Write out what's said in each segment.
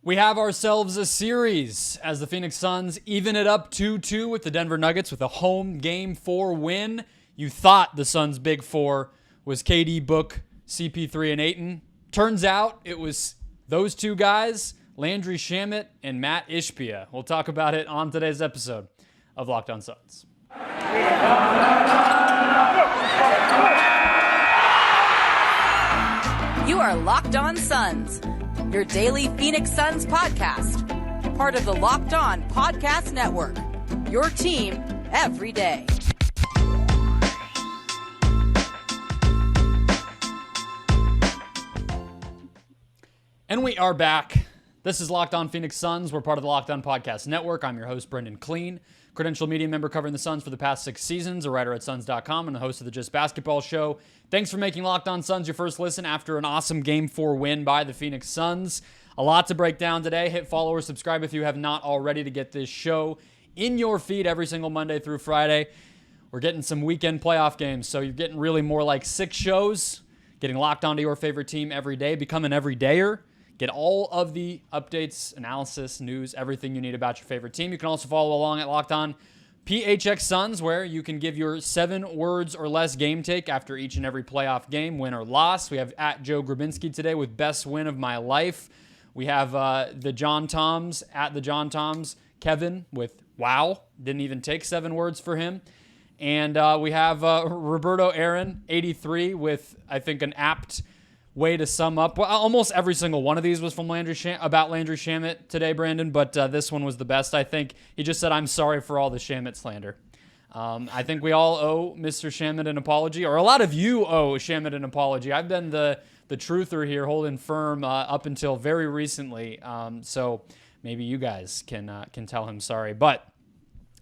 We have ourselves a series as the Phoenix Suns even it up 2-2 with the Denver Nuggets with a home Game 4 win. You thought the Suns' Big Four was KD, Book, CP3, and Ayton. Turns out it was those two guys, Landry Shamet and Matt Ishbia. We'll talk about it on today's episode of Locked On Suns. You are Locked On Suns, your daily Phoenix Suns podcast. Part of the Locked On Podcast Network, your team every day. And we are back. This is Locked On Phoenix Suns. We're part of the Locked On Podcast Network. I'm your host, Brendon Kleen, credential media member covering the Suns for the past 6 seasons, a writer at Suns.com, and the host of the Just Basketball Show. Thanks for making Locked On Suns your first listen after an awesome Game 4 win by the Phoenix Suns. A lot to break down today. Hit follow or subscribe if you have not already to get this show in your feed every single Monday through Friday. We're getting some weekend playoff games, so you're getting really more like 6 shows, getting locked onto your favorite team every day, become an everydayer. Get all of the updates, analysis, news, everything you need about your favorite team. You can also follow along at Locked On PHX Suns, where you can give your 7 words or less game take after each and every playoff game, win or loss. We have at Joe Grabinski today with best win of my life. We have the John Toms at the John Toms, Kevin with wow, didn't even take 7 words for him. And we have Roberto Aaron, 83, with I think an apt way to sum up. Well, almost every single one of these was from Landry Shamet today, Brandon, but this one was the best, I think. He just said, I'm sorry for all the Shamet slander. I think we all owe Mr. Shamet an apology, or a lot of you owe Shamet an apology. I've been the truther here, holding firm up until very recently, so maybe you guys can tell him sorry. But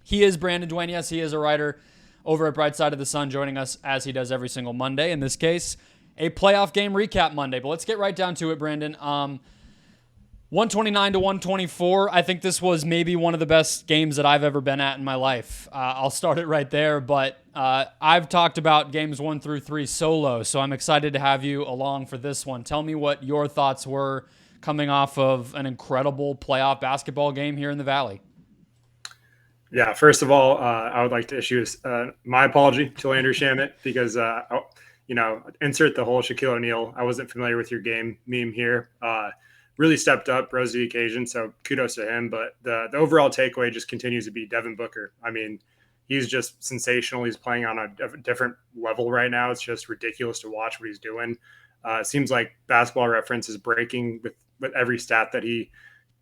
he is Brandon Dueñas. He is a writer over at Bright Side of the Sun, joining us as he does every single Monday. In this case, a playoff game recap Monday. But let's get right down to it, Brandon. 129 to 124. I think this was maybe one of the best games that I've ever been at in my life. I'll start it right there. But I've talked about games 1 through 3 solo, so I'm excited to have you along for this one. Tell me what your thoughts were coming off of an incredible playoff basketball game here in the Valley. Yeah, first of all, I would like to issue my apology to Landry Shamet because insert the whole Shaquille O'Neal, I wasn't familiar with your game meme here. Really stepped up, rose to the occasion, so kudos to him. But the overall takeaway just continues to be Devin Booker. I mean, he's just sensational. He's playing on a different level right now. It's just ridiculous to watch what he's doing. It seems like Basketball Reference is breaking with every stat that he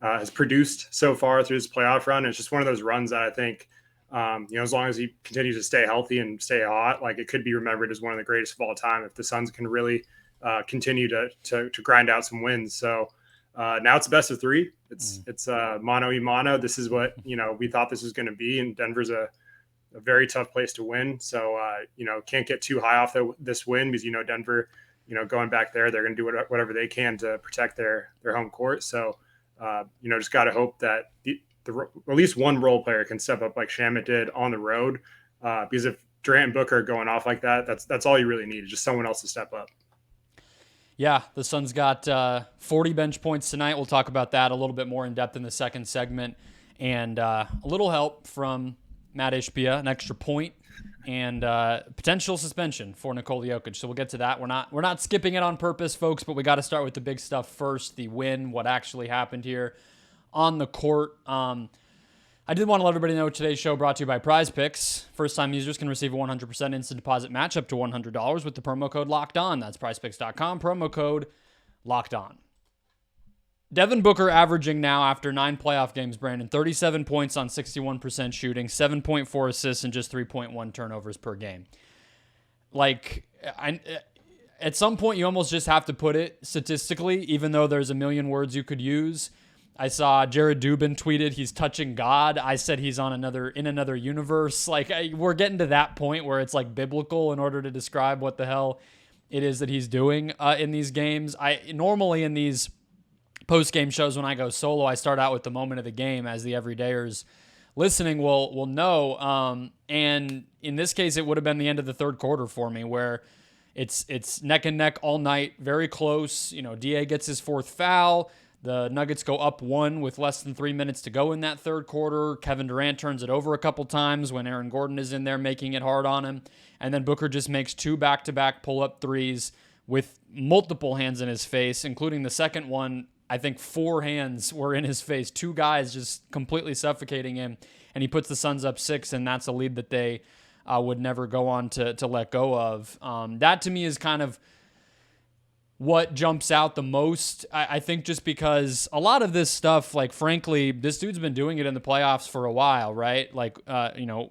has produced so far through his playoff run. It's just one of those runs that I think, as long as he continues to stay healthy and stay hot, like it could be remembered as one of the greatest of all time if the Suns can really continue to grind out some wins. So now it's a best of 3. It's mano y mano. This is what we thought this was going to be, and Denver's a very tough place to win. So can't get too high off this win because Denver, going back there, they're going to do whatever they can to protect their home court. So just got to hope that at least one role player can step up like Shamet did on the road. Because if Durant and Booker are going off like that, that's all you really need, is just someone else to step up. Yeah, the Suns got 40 bench points tonight. We'll talk about that a little bit more in depth in the second segment. And a little help from Matt Ishbia, an extra point, and potential suspension for Nikola Jokic. So we'll get to that. We're not skipping it on purpose, folks, but we got to start with the big stuff first, the win, what actually happened here on the court. I did want to let everybody know today's show brought to you by Prize Picks. First-time users can receive a 100% instant deposit match up to $100 with the promo code LOCKEDON. That's prizepicks.com, promo code LOCKEDON. Devin Booker averaging now after 9 playoff games, Brandon, 37 points on 61% shooting, 7.4 assists, and just 3.1 turnovers per game. At some point, you almost just have to put it statistically, even though there's a million words you could use. I saw Jared Dubin tweeted he's touching God. I said he's on in another universe. We're getting to that point where it's like biblical in order to describe what the hell it is that he's doing in these games. Normally in these post-game shows when I go solo, I start out with the moment of the game, as the everydayers listening will know. And in this case, it would have been the end of the third quarter for me, where it's neck and neck all night, very close. DA gets his 4th foul. The Nuggets go up 1 with less than 3 minutes to go in that third quarter. Kevin Durant turns it over a couple times when Aaron Gordon is in there making it hard on him. And then Booker just makes 2 back-to-back pull-up threes with multiple hands in his face, including the second one. I think 4 hands were in his face. 2 guys just completely suffocating him. And he puts the Suns up 6, and that's a lead that they would never go on to let go of. That to me is kind of what jumps out the most. I think just because a lot of this stuff, like, frankly, this dude's been doing it in the playoffs for a while, right? Like,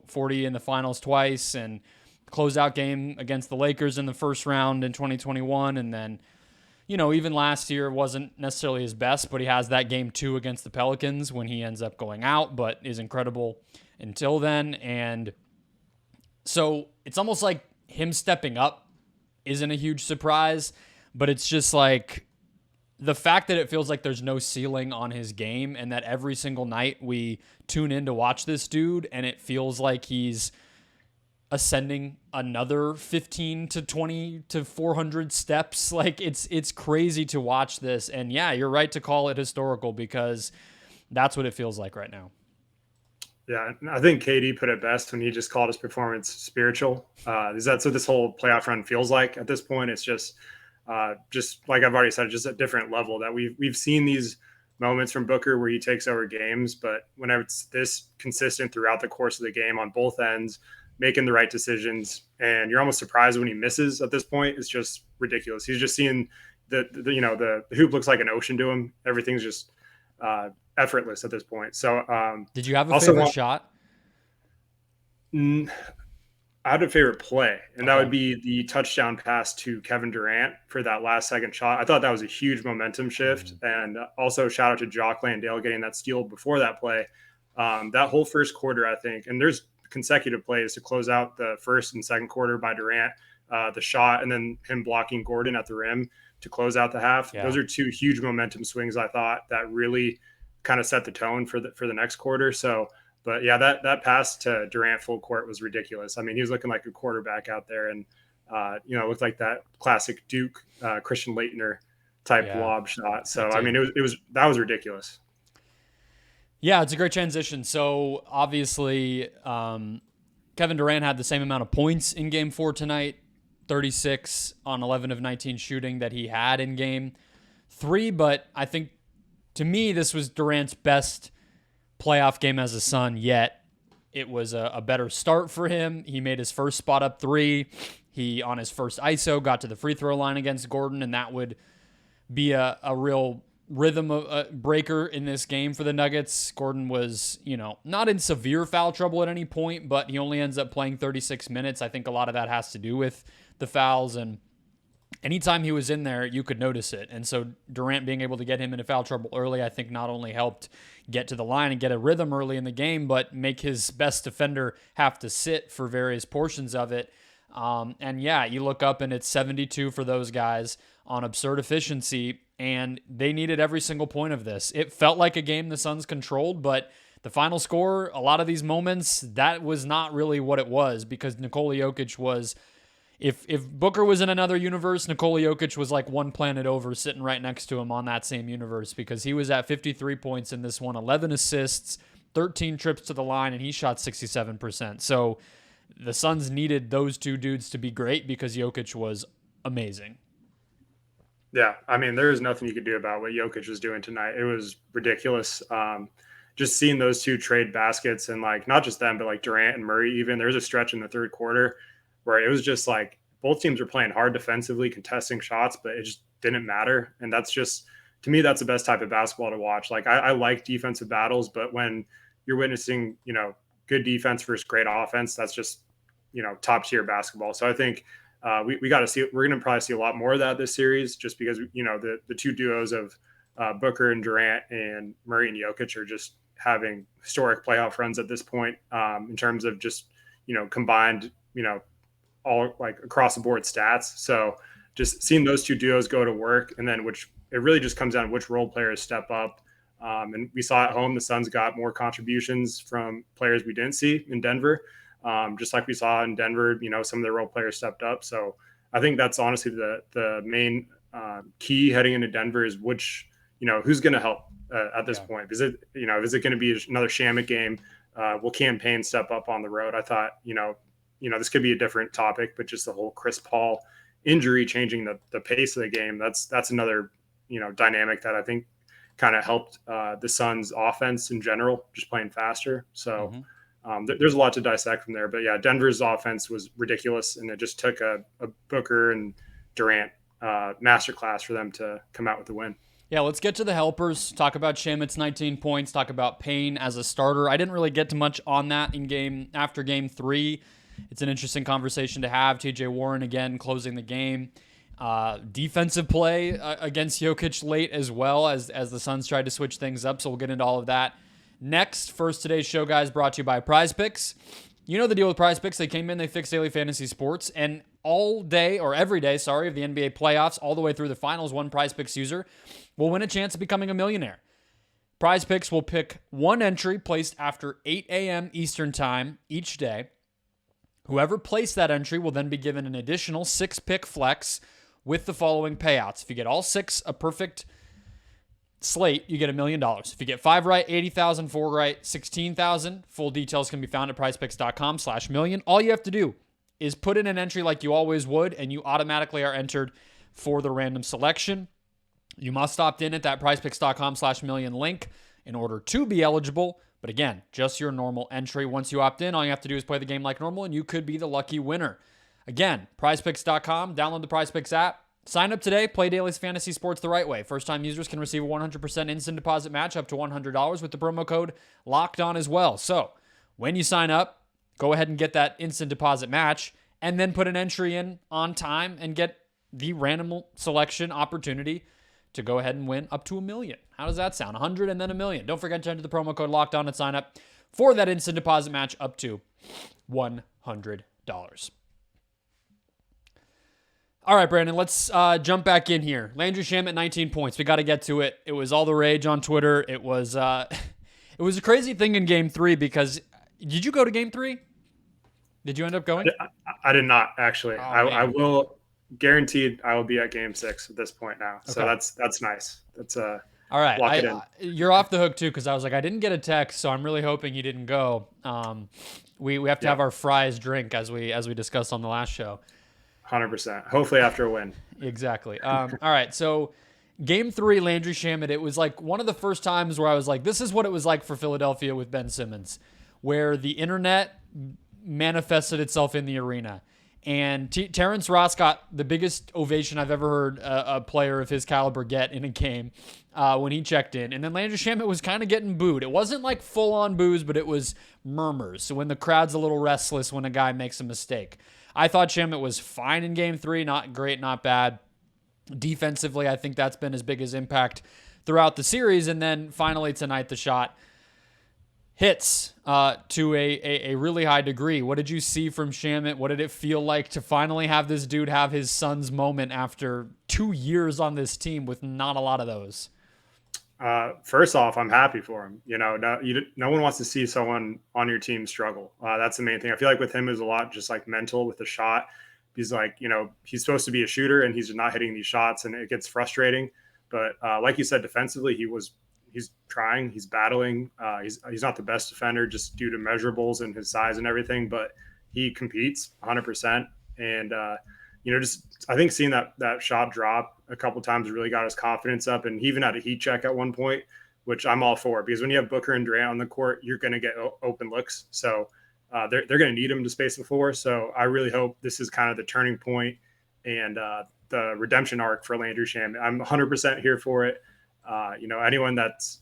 40 in the finals twice, and closeout game against the Lakers in the first round in 2021. And then, even last year wasn't necessarily his best, but he has that game 2 against the Pelicans when he ends up going out, but is incredible until then. And so it's almost like him stepping up isn't a huge surprise, but it's just like the fact that it feels like there's no ceiling on his game, and that every single night we tune in to watch this dude and it feels like he's ascending another 15 to 20 to 400 steps. Like, it's crazy to watch this. And yeah, you're right to call it historical, because that's what it feels like right now. Yeah, I think KD put it best when he just called his performance spiritual. That's what this whole playoff run feels like at this point. It's just like I've already said, just a different level that we've seen these moments from Booker where he takes over games, but whenever it's this consistent throughout the course of the game on both ends, making the right decisions, and you're almost surprised when he misses at this point. It's just ridiculous. He's just seeing the hoop looks like an ocean to him. Everything's just effortless at this point. So did you have a favorite shot? I had a favorite play, and that would be the touchdown pass to Kevin Durant for that last second shot. I thought that was a huge momentum shift. And also shout out to Jock Landale getting that steal before that play. That whole first quarter, I think, and there's consecutive plays to close out the first and second quarter by Durant, the shot, and then him blocking Gordon at the rim to close out the half. Yeah. Those are 2 huge momentum swings, I thought, that really kind of set the tone for the next quarter. So, but yeah, that pass to Durant full court was ridiculous. I mean, he was looking like a quarterback out there, and looked like that classic Duke Christian Laettner type lob shot. So I mean, that was ridiculous. Yeah, it's a great transition. So obviously, Kevin Durant had the same amount of points in Game 4 tonight, 36 on 11 of 19 shooting that he had in Game 3. But I think, to me, this was Durant's best playoff game as a Sun yet. It was a better start for him. He made his first spot up 3. He, on his first ISO, got to the free throw line against Gordon, and that would be a real rhythm breaker in this game for the Nuggets. Gordon was, not in severe foul trouble at any point, but he only ends up playing 36 minutes. I think a lot of that has to do with the fouls, and anytime he was in there, you could notice it. And so Durant being able to get him into foul trouble early, I think not only helped get to the line and get a rhythm early in the game, but make his best defender have to sit for various portions of it. And yeah, you look up and it's 72 for those guys on absurd efficiency, and they needed every single point of this. It felt like a game the Suns controlled, but the final score, a lot of these moments, that was not really what it was, because Nikola Jokic was, if Booker was in another universe, Nikola Jokic was like one planet over, sitting right next to him on that same universe, because he was at 53 points in this one, 11 assists, 13 trips to the line, and he shot 67%. So the Suns needed those 2 dudes to be great, because Jokic was amazing. Yeah, I mean, there is nothing you could do about what Jokic was doing tonight. It was ridiculous. Just seeing those 2 trade baskets, and like not just them, but like Durant and Murray even. There was a stretch in the third quarter where it was just like both teams were playing hard defensively, contesting shots, but it just didn't matter. And that's just, to me, that's the best type of basketball to watch. Like I like defensive battles, but when you're witnessing, good defense versus great offense, that's just, top tier basketball. So I think we got to see, we're going to probably see a lot more of that this series, just because, the 2 duos of Booker and Durant and Murray and Jokic are just having historic playoff runs at this point, in terms of just, combined, all like across the board stats. So just seeing those 2 duos go to work, and then it really just comes down to which role players step up. And we saw at home, the Suns got more contributions from players we didn't see in Denver. Just like we saw in Denver, some of the role players stepped up. So I think that's honestly the main key heading into Denver is which who's going to help at this point? Is it going to be another Shamet game? Will campaign step up on the road? I thought, this could be a different topic, but just the whole Chris Paul injury changing the pace of the game. That's another, dynamic that I think kind of helped the Suns offense in general, just playing faster. So there's a lot to dissect from there, but yeah, Denver's offense was ridiculous. And it just took a Booker and Durant masterclass for them to come out with the win. Yeah, let's get to the helpers. Talk about Shamet's 19 points. Talk about Payne as a starter. I didn't really get to much on that after game 3. It's an interesting conversation to have. TJ Warren again closing the game. Defensive play against Jokic late as well as the Suns tried to switch things up. So we'll get into all of that next. First, today's show, guys, brought to you by Prize Picks. You know the deal with Prize Picks. They came in, they fixed daily fantasy sports, and all day, or every day, of the NBA playoffs, all the way through the finals, one Prize Picks user will win a chance of becoming a millionaire. Prize Picks will pick one entry placed after 8 a.m. Eastern Time each day. Whoever placed that entry will then be given an additional 6-pick flex with the following payouts. If you get all 6, a perfect slate, you get $1 million. If you get 5 right, $80,000, 4 right, $16,000. Full details can be found at prizepicks.com/million. All you have to do is put in an entry like you always would, and you automatically are entered for the random selection. You must opt in at that prizepicks.com/million link in order to be eligible. But again, just your normal entry. Once you opt in, all you have to do is play the game like normal, and you could be the lucky winner. Again, prizepicks.com, download the PrizePicks app. Sign up today, play daily fantasy sports the right way. First-time users can receive a 100% instant deposit match up to $100 with the promo code LOCKEDON as well. So when you sign up, go ahead and get that instant deposit match, and then put an entry in on time and get the random selection opportunity to go ahead and win up to $1 million. How does that sound? 100 and then $1 million. Don't forget to enter the promo code LOCKEDON and sign up for that instant deposit match up to $100. All right, Brandon, let's jump back in here. Landry Shamet, 19 points. We got to get to it. It was all the rage on Twitter. It was a crazy thing in Game 3 because did you go to Game 3? Did you end up going? I did not, actually. Oh, I will, guaranteed I will be at Game 6 at this point now. So Okay. that's nice. That's all right. lock it in. You're off the hook, too, because I was like, I didn't get a text, so I'm really hoping you didn't go. We have to have our fries drink as we discussed on the last show. 100%. Hopefully after a win. Exactly. All right. So Game 3, Landry Shamet, it was like one of the first times where I was like, this is what it was like for Philadelphia with Ben Simmons, where the internet manifested itself in the arena. And Terrence Ross got the biggest ovation I've ever heard a player of his caliber get in a game when he checked in. And then Landry Shamet was kind of getting booed. It wasn't like full-on boos, but it was murmurs. So when the crowd's a little restless when a guy makes a mistake. I thought Shamet was fine in Game 3. Not great, not bad. Defensively, I think that's been his biggest impact throughout the series. And then finally tonight, the shot hits to a really high degree. What did you see from Shamet? What did it feel like to finally have this dude have his son's moment after 2 years on this team with not a lot of those? First off, I'm happy for him. No one wants to see someone on your team struggle. That's the main thing. I feel like with him is a lot just like mental with the shot. He's like, he's supposed to be a shooter and he's not hitting these shots and it gets frustrating. But like you said, defensively, he's trying, he's battling. He's not the best defender just due to measurables and his size and everything, but he competes 100%. And, I think seeing that shot drop a couple times really got his confidence up. And he even had a heat check at one point, which I'm all for, because when you have Booker and Durant on the court, you're going to get open looks. So they're going to need him to space the floor. So I really hope this is kind of the turning point and the redemption arc for Landry Shamet. I'm 100% here for it. Anyone that's,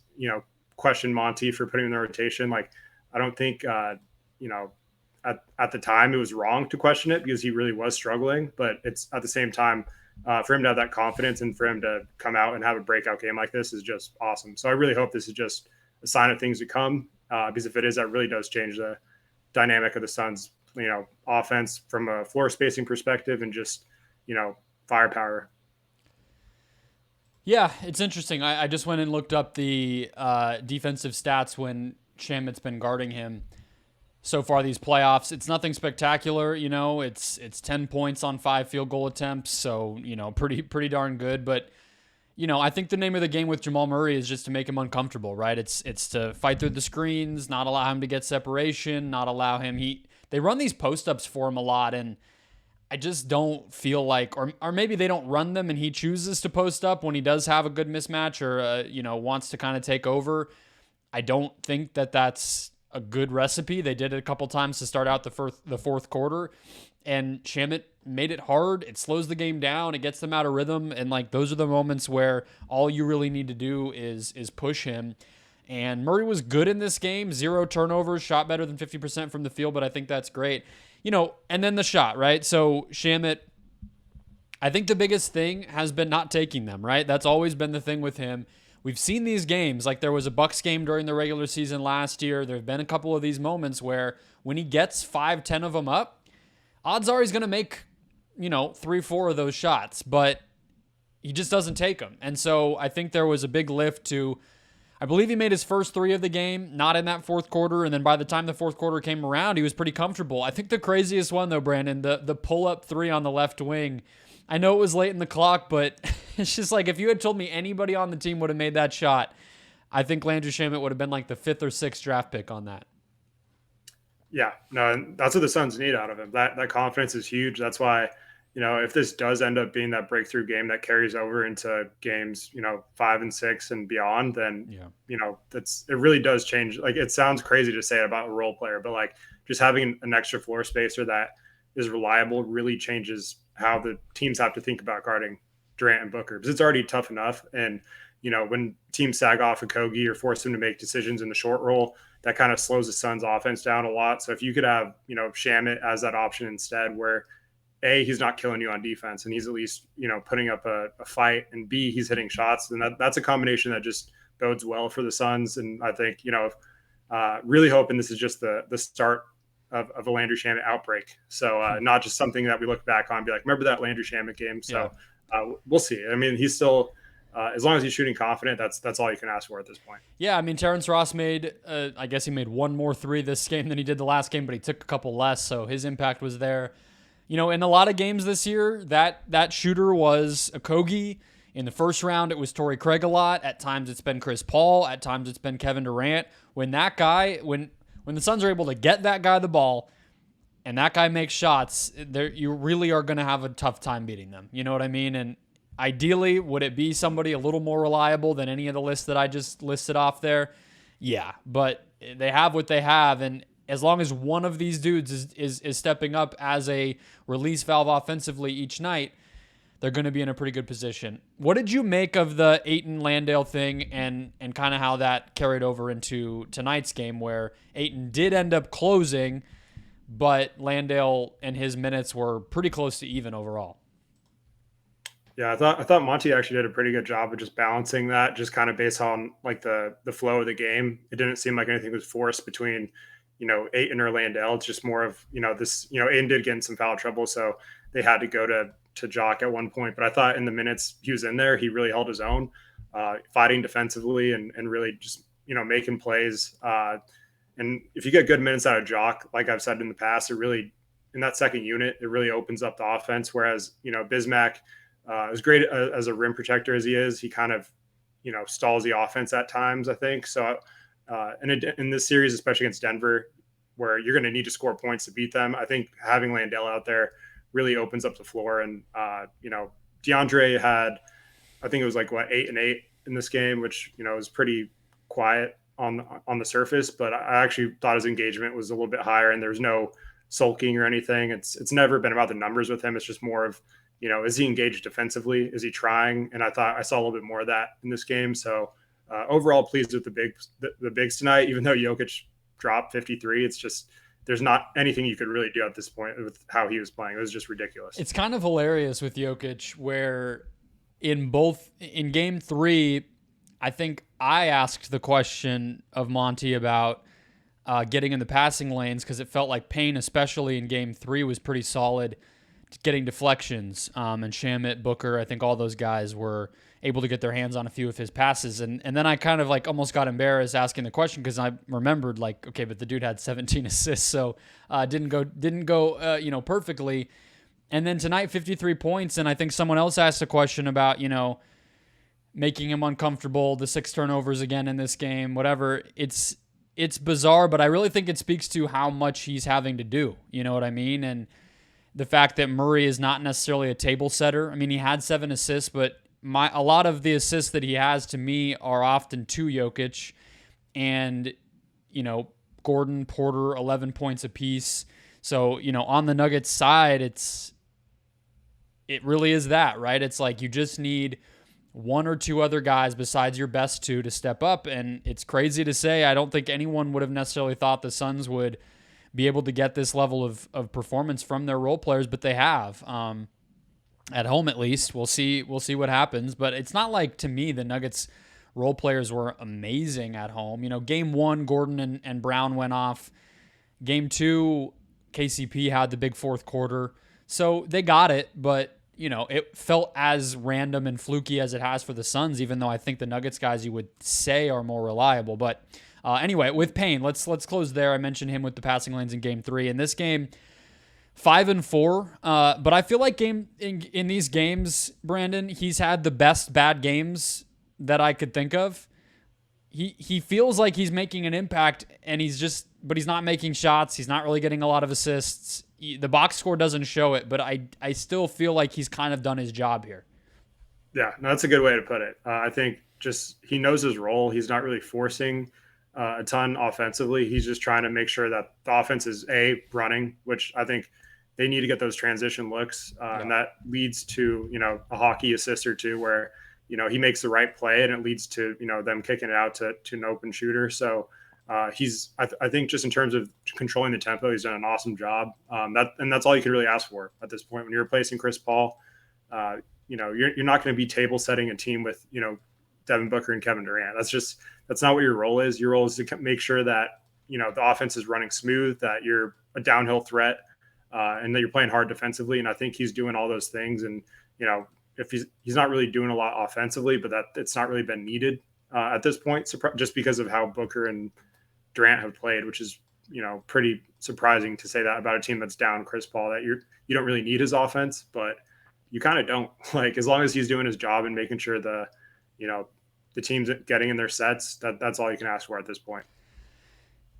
questioned Monty for putting him in the rotation, like, I don't think, at the time it was wrong to question it because he really was struggling, but it's at the same time for him to have that confidence and for him to come out and have a breakout game like this is just awesome. So I really hope this is just a sign of things to come because if it is, that really does change the dynamic of the Suns, offense from a floor spacing perspective and just, firepower. Yeah, it's interesting. I just went and looked up the defensive stats when Shamet's been guarding him so far these playoffs. It's nothing spectacular, it's 10 points on 5 field goal attempts, so pretty darn good. But I think the name of the game with Jamal Murray is just to make him uncomfortable, right? It's to fight through the screens, not allow him to get separation, not allow him. They run these post-ups for him a lot, and I just don't feel like, or maybe they don't run them and he chooses to post up when he does have a good mismatch or, wants to kind of take over. I don't think that that's a good recipe. They did it a couple times to start out the fourth quarter, and Shamet made it hard. It slows the game down. It gets them out of rhythm. And like, those are the moments where all you really need to do is push him. And Murray was good in this game. 0 turnovers, shot better than 50% from the field, but I think that's great. And then the shot, right? So Shamet, I think the biggest thing has been not taking them, right? That's always been the thing with him. We've seen these games, like there was a Bucks game during the regular season last year. There have been a couple of these moments where when he gets 5-10 of them up, odds are he's going to make, 3-4 of those shots, but he just doesn't take them. And so I think there was a big lift to, I believe he made his first 3 of the game, not in that fourth quarter. And then by the time the fourth quarter came around, he was pretty comfortable. I think the craziest one though, Brandon, the pull-up 3 on the left wing, I know it was late in the clock, but it's just like, if you had told me anybody on the team would have made that shot, I think Landry Shamet would have been like the 5th or 6th draft pick on that. Yeah, no, that's what the Suns need out of him. That confidence is huge. That's why, if this does end up being that breakthrough game that carries over into games, 5 and 6 and beyond, then, it really does change. Like, it sounds crazy to say it about a role player, but like just having an extra floor spacer that is reliable really changes how the teams have to think about guarding Durant and Booker, because it's already tough enough. And, when teams sag off a Kogi or force him to make decisions in the short roll, that kind of slows the Suns offense down a lot. So if you could have, Shamet as that option instead, where A, he's not killing you on defense and he's at least, putting up a fight, and B, he's hitting shots, then that's a combination that just bodes well for the Suns. And I think, really hoping this is just the start of a Landry Shamet outbreak. So not just something that we look back on and be like, remember that Landry Shamet game? So we'll see. I mean, he's still, as long as he's shooting confident, that's all you can ask for at this point. Yeah, I mean, Terrence Ross made, I guess he made 1 more 3 this game than he did the last game, but he took a couple less, so his impact was there. In a lot of games this year, that shooter was a Kogi. In the first round, it was Torrey Craig a lot. At times, it's been Chris Paul. At times, it's been Kevin Durant. When the Suns are able to get that guy the ball and that guy makes shots, you really are going to have a tough time beating them. You know what I mean? And ideally, would it be somebody a little more reliable than any of the lists that I just listed off there? Yeah, but they have what they have, and as long as one of these dudes is stepping up as a release valve offensively each night, they're going to be in a pretty good position. What did you make of the Ayton-Landale thing and kind of how that carried over into tonight's game, where Ayton did end up closing, but Landale and his minutes were pretty close to even overall? Yeah, I thought Monty actually did a pretty good job of just balancing that, just kind of based on like the flow of the game. It didn't seem like anything was forced between, Ayton or Landale. It's just more of, this, Ayton did get in some foul trouble, so they had to go to Jock at one point. But I thought in the minutes he was in there, he really held his own, fighting defensively and really just, making plays. And if you get good minutes out of Jock, like I've said in the past, it really, in that second unit, it really opens up the offense. Whereas, Bismack, as great as a rim protector as he is, he kind of, stalls the offense at times, I think. So, and in this series, especially against Denver, where you're going to need to score points to beat them, I think having Landale out there really opens up the floor. And, DeAndre had, I think it was like 8 and 8 in this game, which, was pretty quiet on the surface, but I actually thought his engagement was a little bit higher, and there's no sulking or anything. It's never been about the numbers with him. It's just more of, is he engaged defensively? Is he trying? And I thought I saw a little bit more of that in this game. So overall pleased with the bigs tonight, even though Jokic dropped 53. It's just, there's not anything you could really do at this point with how he was playing. It was just ridiculous. It's kind of hilarious with Jokic, where in game 3, I think I asked the question of Monty about getting in the passing lanes, because it felt like Payne, especially in game 3, was pretty solid getting deflections. And Shamet, Booker, I think all those guys were able to get their hands on a few of his passes. And then I kind of like almost got embarrassed asking the question, because I remembered like, okay, but the dude had 17 assists, so didn't go perfectly. And then tonight, 53 points. And I think someone else asked a question about, making him uncomfortable, the 6 turnovers again in this game, whatever. It's bizarre, but I really think it speaks to how much he's having to do. You know what I mean? And the fact that Murray is not necessarily a table setter. I mean, he had 7 assists, but a lot of the assists that he has to me are often to Jokic, and Gordon, Porter, 11 points apiece. So on the Nuggets side, it really is that, right? It's like you just need 1 or 2 other guys besides your best 2 to step up, and it's crazy to say. I don't think anyone would have necessarily thought the Suns would be able to get this level of performance from their role players, but they have. At home, at least. We'll see what happens, but it's not like, to me, the Nuggets role players were amazing at home. Game 1, Gordon and Brown went off. Game 2, KCP had the big fourth quarter. So they got it, but it felt as random and fluky as it has for the Suns, even though I think the Nuggets guys you would say are more reliable. But anyway, with Payne, let's close there. I mentioned him with the passing lanes in Game 3. In this game, 5 and 4, but I feel like in these games, Brandon, he's had the best bad games that I could think of. He feels like he's making an impact, and but he's not making shots. He's not really getting a lot of assists. The box score doesn't show it, but I still feel like he's kind of done his job here. Yeah, no, that's a good way to put it. I think just he knows his role. He's not really forcing a ton offensively. He's just trying to make sure that the offense is running, which I think they need to get those transition looks, and that leads to a hockey assist or 2 where he makes the right play, and it leads to them kicking it out to an open shooter. So I think just in terms of controlling the tempo, he's done an awesome job. That's all you can really ask for at this point when you're replacing Chris Paul. You're not going to be table setting a team with Devin Booker and Kevin Durant. That's not what your role is. Your role is to make sure that the offense is running smooth, that you're a downhill threat, and that you're playing hard defensively. And I think he's doing all those things. And if he's not really doing a lot offensively, but that it's not really been needed at this point, just because of how Booker and Durant have played, which is pretty surprising to say that about a team that's down Chris Paul, that you don't really need his offense, but you kind of don't. Like, as long as he's doing his job and making sure the team's getting in their sets, that's all you can ask for at this point.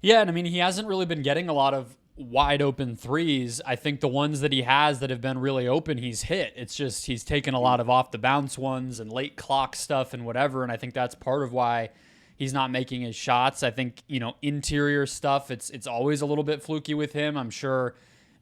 Yeah, and I mean, he hasn't really been getting a lot of wide open threes. I think the ones that he has that have been really open, he's hit. It's just he's taken a lot of off the bounce ones and late clock stuff and whatever, and I think that's part of why he's not making his shots. I think, interior stuff, it's always a little bit fluky with him. I'm sure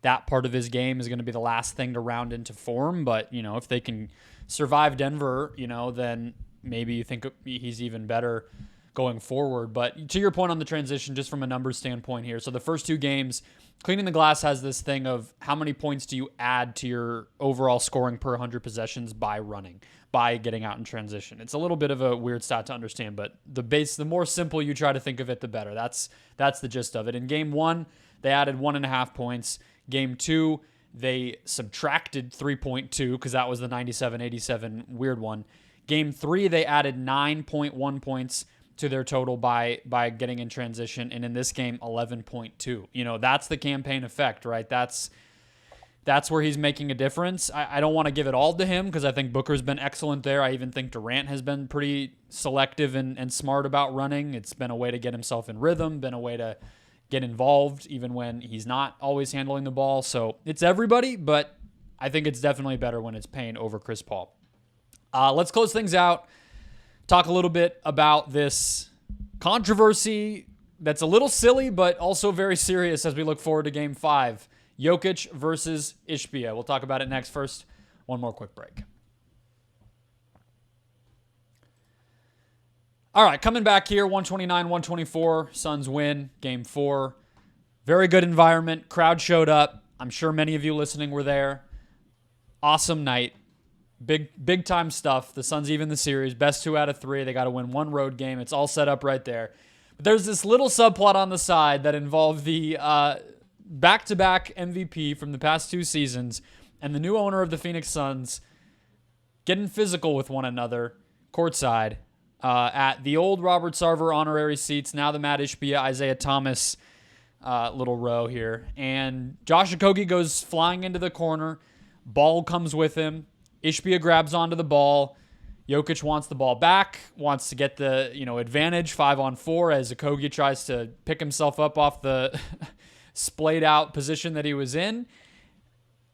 that part of his game is going to be the last thing to round into form, but, if they can survive Denver, then maybe you think he's even better going forward. But to your point on the transition, just from a numbers standpoint here, so the first 2 games, Cleaning the Glass has this thing of how many points do you add to your overall scoring per 100 possessions by running, by getting out in transition. It's a little bit of a weird stat to understand, but the more simple you try to think of it, the better. That's the gist of it. In Game 1, they added 1.5 points. Game 2, they subtracted 3.2 because that was the 97-87 weird one. Game 3, they added 9.1 points to their total by getting in transition, and in this game, 11.2. That's the campaign effect, right? That's where he's making a difference. I don't want to give it all to him because I think Booker's been excellent there. I even think Durant has been pretty selective and smart about running. It's been a way to get himself in rhythm, been a way to get involved even when he's not always handling the ball. So it's everybody, but I think it's definitely better when it's Payne over Chris Paul. Let's close things out. Talk a little bit about this controversy that's a little silly, but also very serious as we look forward to Game 5. Jokic versus Ishbia. We'll talk about it next. First, one more quick break. All right, coming back here, 129-124. Suns win Game 4. Very good environment. Crowd showed up. I'm sure many of you listening were there. Awesome night. Big time stuff. The Suns even the series. Best 2 out of 3. They got to win 1 road game. It's all set up right there. But there's this little subplot on the side that involved the back-to-back MVP from the past 2 seasons and the new owner of the Phoenix Suns getting physical with one another courtside at the old Robert Sarver honorary seats, now the Matt Ishbia, Isaiah Thomas little row here. And Josh Okogie goes flying into the corner. Ball comes with him. Ishbia grabs onto the ball, Jokic wants the ball back, wants to get the, advantage 5-on-4 as Okogie tries to pick himself up off the splayed out position that he was in.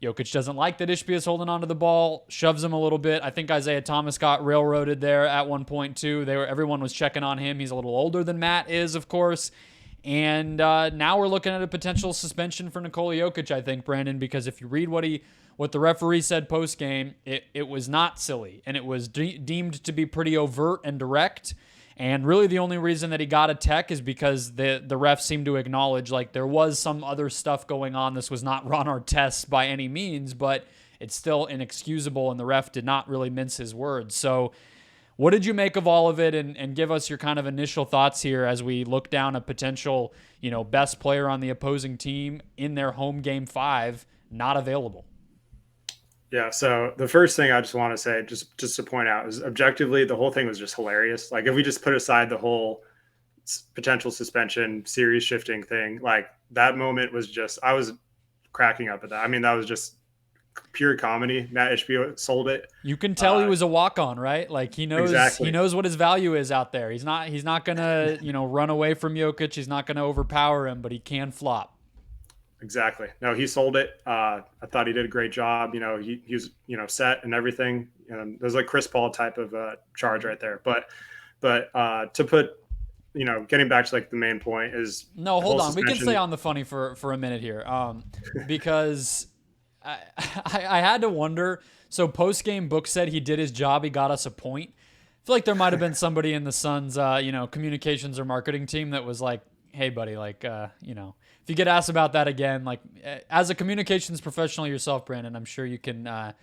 Jokic doesn't like that Ishbia is holding onto the ball, shoves him a little bit. I think Isaiah Thomas got railroaded there at one point too. Everyone was checking on him. He's a little older than Matt is, of course. And now we're looking at a potential suspension for Nikola Jokic, I think, Brandon, because if you read what the referee said post-game, it was not silly, and it was deemed to be pretty overt and direct. And really the only reason that he got a tech is because the ref seemed to acknowledge like there was some other stuff going on. This was not Ron Artest by any means, but it's still inexcusable, and the ref did not really mince his words. So what did you make of all of it, and give us your kind of initial thoughts here as we look down a potential, best player on the opposing team in their home game 5 not available? Yeah, so the first thing I just want to say, just to point out, is objectively, the whole thing was just hilarious. Like, if we just put aside the whole potential suspension, series shifting thing, like, that moment was just, I was cracking up at that. I mean, that was just pure comedy. Matt Ishbia sold it. You can tell he was a walk-on, right? Like, he knows exactly. He knows what his value is out there. He's not gonna, run away from Jokic. He's not gonna overpower him, but he can flop. Exactly. No, he sold it. I thought he did a great job. He was, set and everything. There's like Chris Paul type of charge right there. But to put, getting back to like the main point is no, hold on. We can stay on the funny for a minute here, because I had to wonder. So post game, Book said he did his job. He got us a point. I feel like there might have been somebody in the Suns, communications or marketing team that was like, hey, buddy, like, if you get asked about that again, like, as a communications professional yourself, Brandon, I'm sure you can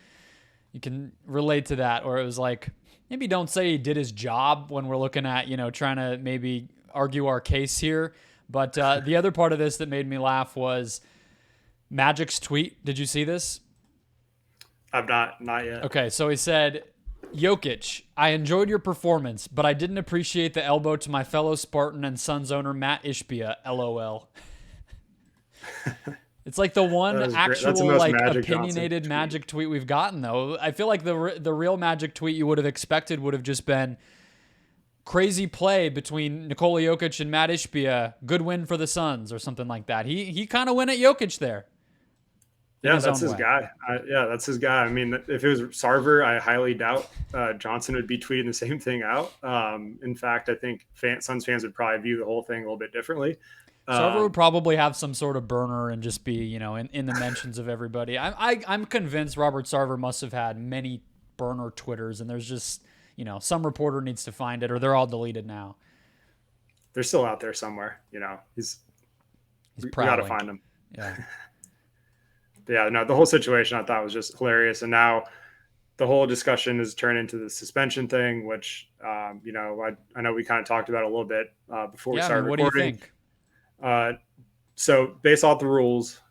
relate to that. Or it was like, maybe don't say he did his job when we're looking at, trying to maybe argue our case here. But the other part of this that made me laugh was Magic's tweet. Did you see this? I've not yet. Okay, so he said, Jokic, I enjoyed your performance, but I didn't appreciate the elbow to my fellow Spartan and Suns owner Matt Ishbia, LOL. It's like the one actual like opinionated Magic tweet we've gotten, though. I feel like the real Magic tweet you would have expected would have just been crazy play between Nikola Jokic and Matt Ishbia, good win for the Suns or something like that. He kind of went at Jokic there. Yeah, that's his guy. That's his guy. I mean, if it was Sarver, I highly doubt Johnson would be tweeting the same thing out. In fact, I think Suns fans would probably view the whole thing a little bit differently. Sarver would probably have some sort of burner and just be, in the mentions of everybody. I'm convinced Robert Sarver must have had many burner Twitters, and there's just, some reporter needs to find it, or they're all deleted now. They're still out there somewhere. He's we got to find him. Yeah. Yeah, no, the whole situation I thought was just hilarious. And now the whole discussion has turned into the suspension thing, which, I know we kind of talked about a little bit before we started recording. What do you think? So based off the rules,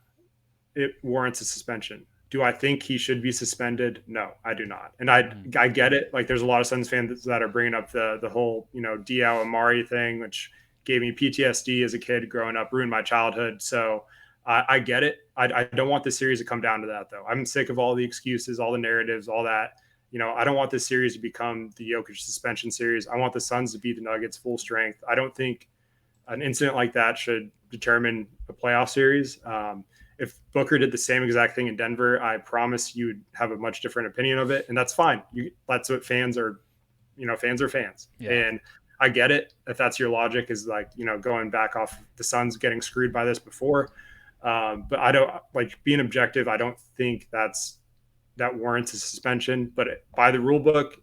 it warrants a suspension. Do I think he should be suspended? No, I do not. And I get it. Like, there's a lot of Suns fans that are bringing up the whole, Diao Amari thing, which gave me PTSD as a kid growing up, ruined my childhood. So I get it. I don't want this series to come down to that, though. I'm sick of all the excuses, all the narratives, all that. I don't want this series to become the Jokic suspension series. I want the Suns to beat the Nuggets full strength. I don't think an incident like that should determine a playoff series. If Booker did the same exact thing in Denver, I promise you would have a much different opinion of it. And that's fine. That's what fans are, fans are fans. Yeah. And I get it. If that's your logic, is like, going back off the Suns getting screwed by this before. But I don't, like, being objective, I don't think that warrants a suspension. But by the rule book,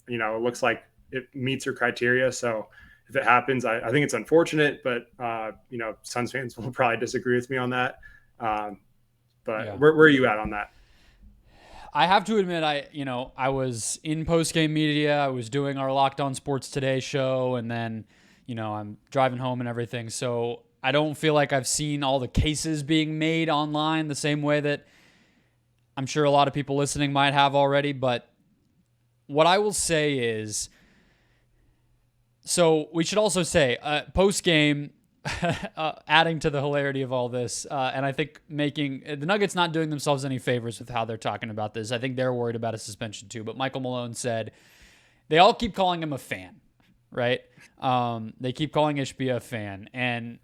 it looks like it meets your criteria. So if it happens, I think it's unfortunate, but Suns fans will probably disagree with me on that. But yeah. Where are you at on that? I have to admit, I was in post-game media. I was doing our Locked On Sports Today show, and then, I'm driving home and everything. So I don't feel like I've seen all the cases being made online the same way that I'm sure a lot of people listening might have already. But what I will say is, so we should also say, post-game, adding to the hilarity of all this, and I think making the Nuggets not doing themselves any favors with how they're talking about this. I think they're worried about a suspension too. But Michael Malone said, they all keep calling him a fan, right? They keep calling Ishbia a fan, and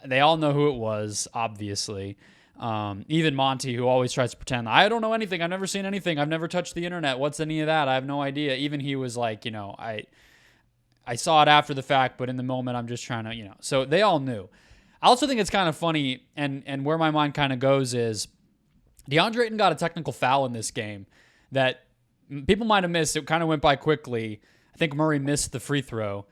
they all know who it was, obviously. Even Monty, who always tries to pretend, I don't know anything. I've never seen anything. I've never touched the internet. What's any of that? I have no idea. Even he was like, I saw it after the fact, but in the moment, I'm just trying to, So they all knew. I also think it's kind of funny, and where my mind kind of goes is Deandre Ayton got a technical foul in this game that people might have missed. It kind of went by quickly. I think Murray missed the free throw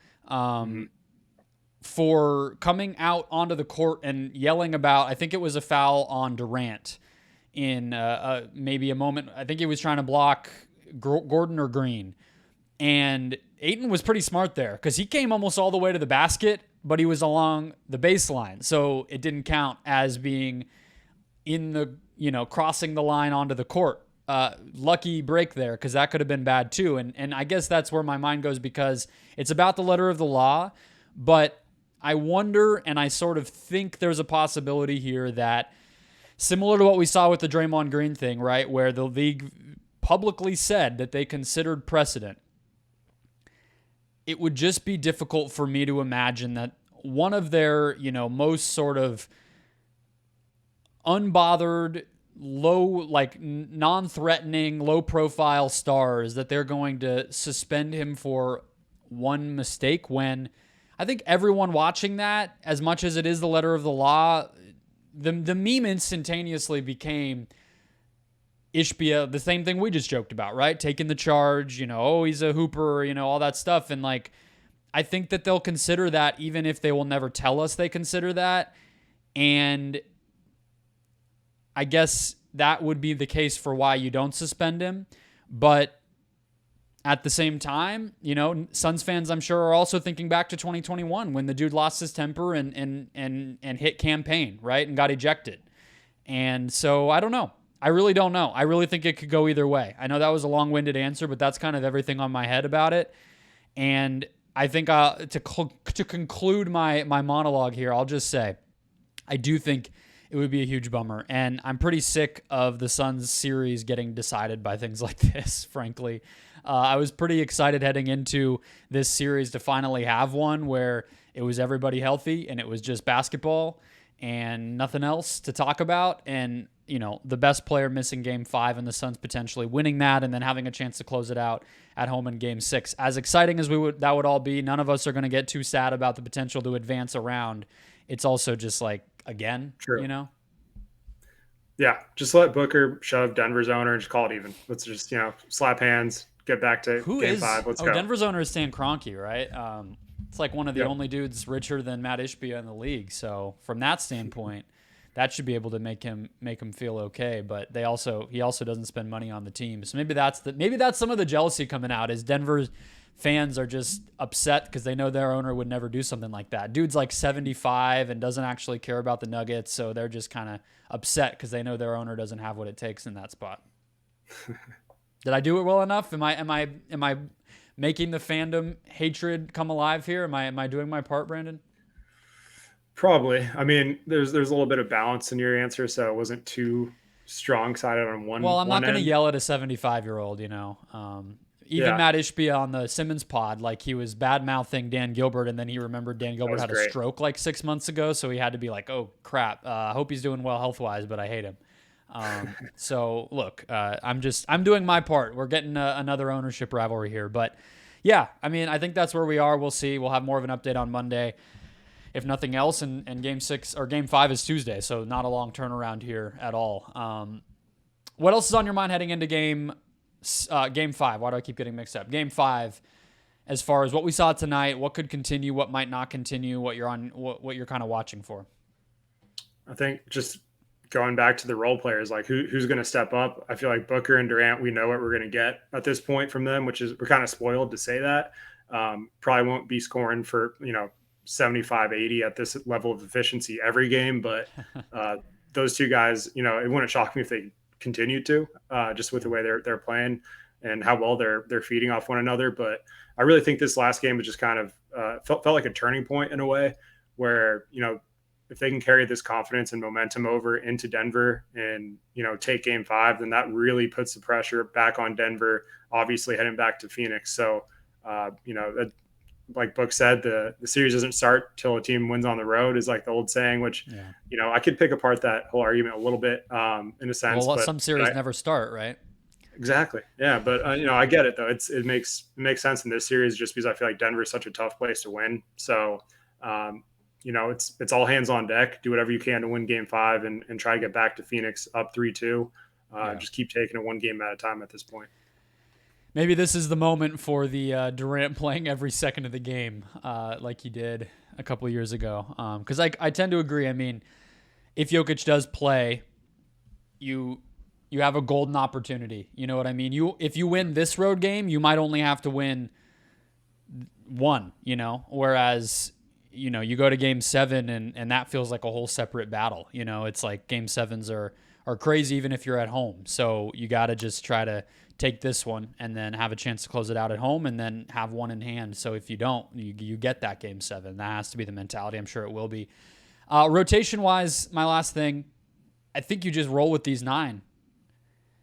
for coming out onto the court and yelling about, I think it was a foul on Durant in maybe a moment. I think he was trying to block Gordon or Green. And Ayton was pretty smart there because he came almost all the way to the basket, but he was along the baseline. So it didn't count as being in the, crossing the line onto the court. Lucky break there because that could have been bad too. And I guess that's where my mind goes because it's about the letter of the law. But I wonder, and I sort of think there's a possibility here that similar to what we saw with the Draymond Green thing, right, where the league publicly said that they considered precedent. It would just be difficult for me to imagine that one of their, most sort of unbothered, non-threatening, low-profile stars, that they're going to suspend him for one mistake when I think everyone watching that, as much as it is the letter of the law, the meme instantaneously became Ishbia, the same thing we just joked about, right? Taking the charge, he's a hooper, all that stuff. And I think that they'll consider that even if they will never tell us they consider that. And I guess that would be the case for why you don't suspend him. But at the same time, Suns fans, I'm sure, are also thinking back to 2021 when the dude lost his temper and hit campaign, right? And got ejected. And so I don't know. I really don't know. I really think it could go either way. I know that was a long-winded answer, but that's kind of everything on my head about it. And I think to conclude my monologue here, I'll just say I do think it would be a huge bummer. And I'm pretty sick of the Suns series getting decided by things like this, frankly. I was pretty excited heading into this series to finally have one where it was everybody healthy and it was just basketball and nothing else to talk about. And the best player missing game 5 and the Suns potentially winning that and then having a chance to close it out at home in game 6. As exciting as that would all be, none of us are going to get too sad about the potential to advance around. It's also just again, True. Yeah, just let Booker shove Denver's owner and just call it even. Let's just, slap hands, get back to game 5. Let's go. Denver's owner is Stan Kroenke, right? It's one of the only dudes richer than Matt Ishbia in the league. So from that standpoint, that should be able to make him feel okay. But he also doesn't spend money on the team. So maybe that's some of the jealousy coming out is Denver's fans are just upset because they know their owner would never do something like that. Dude's 75 and doesn't actually care about the Nuggets, so they're just kind of upset because they know their owner doesn't have what it takes in that spot. Did I do it well enough? Am I making the fandom hatred come alive here? Am I doing my part, Brandon? Probably. I mean, there's a little bit of balance in your answer, so it wasn't too strong-sided on one. Well, I'm not going to end. yell at a 75-year-old, Even Matt Ishbia on the Simmons pod, he was bad-mouthing Dan Gilbert, and then he remembered Dan Gilbert had a stroke 6 months ago, so he had to be oh, crap, I hope he's doing well health-wise, but I hate him. So, look, I'm doing my part. We're getting another ownership rivalry here. But, yeah, I mean, I think that's where we are. We'll see. We'll have more of an update on Monday, if nothing else, and Game 6 or Game 5 is Tuesday, so not a long turnaround here at all. What else is on your mind heading into Game 5? Why do I keep getting mixed up? Game 5, as far as what we saw tonight, what could continue, what might not continue, what you're kind of watching for. I think just going back to the role players, who's going to step up. I feel like Booker and Durant, we know what we're going to get at this point from them, which is we're kind of spoiled to say that. Probably won't be scoring for 75, 80 at this level of efficiency every game, but those two guys, it wouldn't shock me if they continue to, just with the way they're playing and how well they're feeding off one another. But I really think this last game was just kind of felt like a turning point in a way where, if they can carry this confidence and momentum over into Denver and, take Game 5, then that really puts the pressure back on Denver, obviously heading back to Phoenix. So Like Book said, the series doesn't start till a team wins on the road is like the old saying, which, I could pick apart that whole argument a little bit in a sense. Well, but some series never start, right? Exactly. Yeah. But, I get it though. It makes sense in this series just because I feel like Denver is such a tough place to win. So, it's all hands on deck. Do whatever you can to win game 5 and try to get back to Phoenix up 3-2. Just keep taking it one game at a time at this point. Maybe this is the moment for the Durant playing every second of the game like he did a couple of years ago. Because I tend to agree. I mean, if Jokic does play, you have a golden opportunity. You know what I mean? If you win this road game, you might only have to win one, whereas, you go to game 7 and that feels like a whole separate battle. It's like game 7s are crazy even if you're at home. So you got to just try to take this one and then have a chance to close it out at home and then have one in hand. So if you don't, you get that game 7. That has to be the mentality. I'm sure it will be. Rotation-wise, my last thing, I think you just roll with these 9.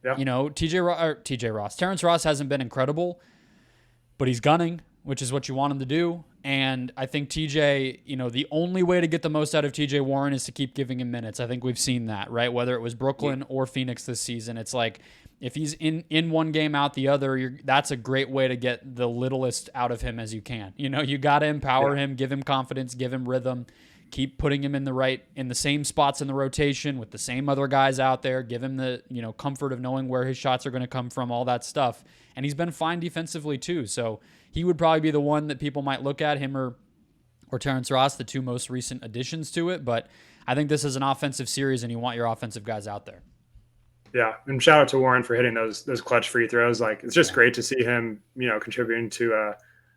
Yeah. TJ Ross. Terrence Ross hasn't been incredible, but he's gunning, which is what you want him to do. And I think TJ, the only way to get the most out of TJ Warren is to keep giving him minutes. I think we've seen that, right? Whether it was Brooklyn or Phoenix this season, it's like if he's in one game out the other, that's a great way to get the littlest out of him as you can. You got to empower him, give him confidence, give him rhythm, keep putting him in the same spots in the rotation with the same other guys out there, give him the, comfort of knowing where his shots are going to come from, all that stuff. And he's been fine defensively too. So he would probably be the one that people might look at, him or Terrence Ross, the 2 most recent additions to it. But I think this is an offensive series and you want your offensive guys out there. Yeah. And shout out to Warren for hitting those clutch free throws. Like, it's just great to see him, contributing to a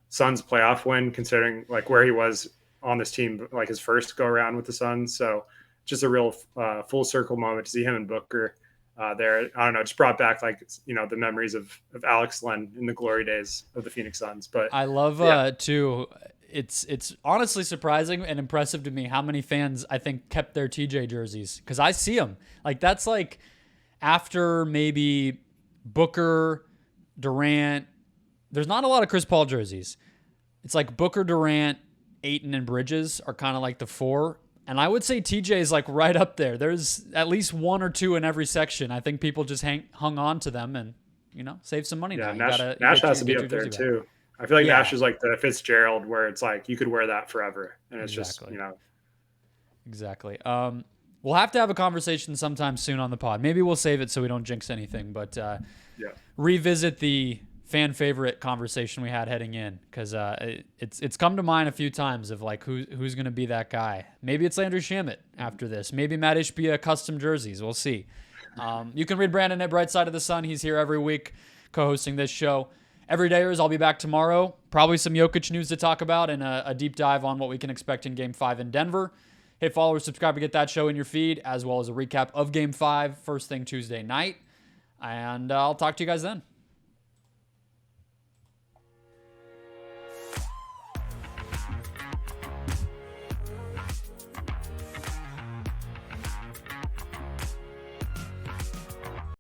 Suns playoff win, considering like where he was on this team, like his first go around with the Suns. So just a real full circle moment to see him and Booker there. I don't know, just brought back like, the memories of Alex Len in the glory days of the Phoenix Suns. But I love too. It's honestly surprising and impressive to me how many fans I think kept their TJ jerseys, because I see them. Like, that's like after maybe Booker, Durant. There's not a lot of Chris Paul jerseys. It's like Booker, Durant, Ayton, and Bridges are kind of like the 4. And I would say TJ is like right up there. There's at least 1 or 2 in every section. I think people just hung on to them and, save some money. Yeah, now. Nash has to be up there too. I feel like Nash is like the Fitzgerald, where it's like you could wear that forever. And it's just, Exactly. We'll have to have a conversation sometime soon on the pod. Maybe we'll save it so we don't jinx anything. But revisit the fan favorite conversation we had heading in, because it's come to mind a few times of like who's going to be that guy. Maybe it's Landry Shamet after this. Maybe Matt Ishbia custom jerseys. We'll see. You can read Brandon at Bright Side of the Sun. He's here every week co-hosting this show. Everydayers, I'll be back tomorrow. Probably some Jokic news to talk about and a deep dive on what we can expect in Game 5 in Denver. Hit follow or subscribe to get that show in your feed, as well as a recap of Game 5 first thing Tuesday night. And I'll talk to you guys then.